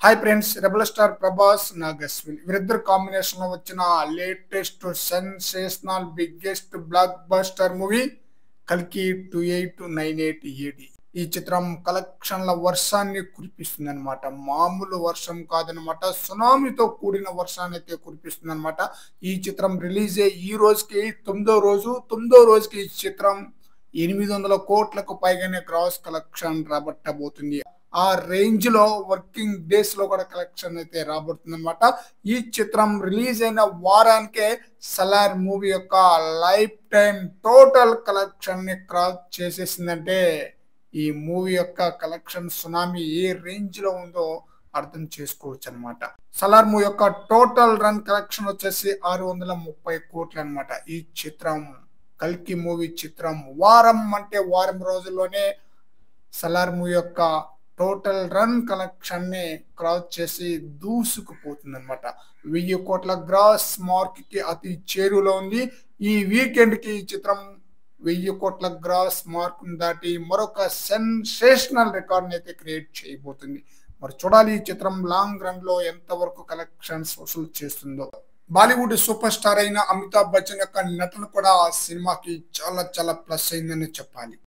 Hi friends, rebel star Prabhas Nagashwin వీరిద్దరు combination లో వచ్చిన latest sensational biggest block buster movie కల్కి 2898 ఏడి. ఈ చిత్రం కలెక్షన్ల వర్షాన్ని కురిపిస్తుంది అనమాట. మామూలు వర్షం కాదనమాట, సునామీతో కూడిన వర్షాన్ని అయితే కురిపిస్తుంది అనమాట. ఈ చిత్రం రిలీజ్ అయ్యి ఈ రోజుకి తొమ్మిదో రోజుకి ఈ చిత్రం 800 కోట్లకు పైగానే గ్రాస్ కలెక్షన్ రాబట్టబోతుంది. ఆ రేంజ్ లో వర్కింగ్ డేస్ లో కూడా కలెక్షన్ అయితే రాబడుతుంది అనమాట. ఈ చిత్రం రిలీజ్ అయిన వారానికే సలార్ మూవీ యొక్క లైఫ్ టైం టోటల్ కలెక్షన్ ని క్రాస్ చేసేసిందంటే ఈ మూవీ యొక్క కలెక్షన్ సునామీ ఏ రేంజ్ లో ఉందో అర్థం చేసుకోవచ్చు అనమాట. సలార్ మూవీ యొక్క టోటల్ రన్ కలెక్షన్ వచ్చేసి 630 కోట్లు అనమాట. ఈ చిత్రం కల్కి మూవీ చిత్రం వారం రోజుల్లోనే సలార్ మూవీ యొక్క టోటల్ రన్ కలెక్షన్ ని క్రాస్ చేసి దూసుకుపోతుంది అనమాట. 1000 కోట్ల గ్రాస్ మార్క్ కి అతి చేరువలో ఉంది. ఈ వీకెండ్ కి ఈ చిత్రం 1000 కోట్ల గ్రాస్ మార్క్ దాటి మరొక సెన్సేషనల్ రికార్డ్ అయితే క్రియేట్ చేయబోతుంది. మరి చూడాలి ఈ చిత్రం లాంగ్ రన్ లో ఎంత వరకు కలెక్షన్స్ వసూలు చేస్తుందో. బాలీవుడ్ సూపర్ స్టార్ అయిన అమితాబ్ బచ్చన్ యొక్క నటన కూడా ఆ సినిమాకి చాలా ప్లస్ అయిందని చెప్పాలి.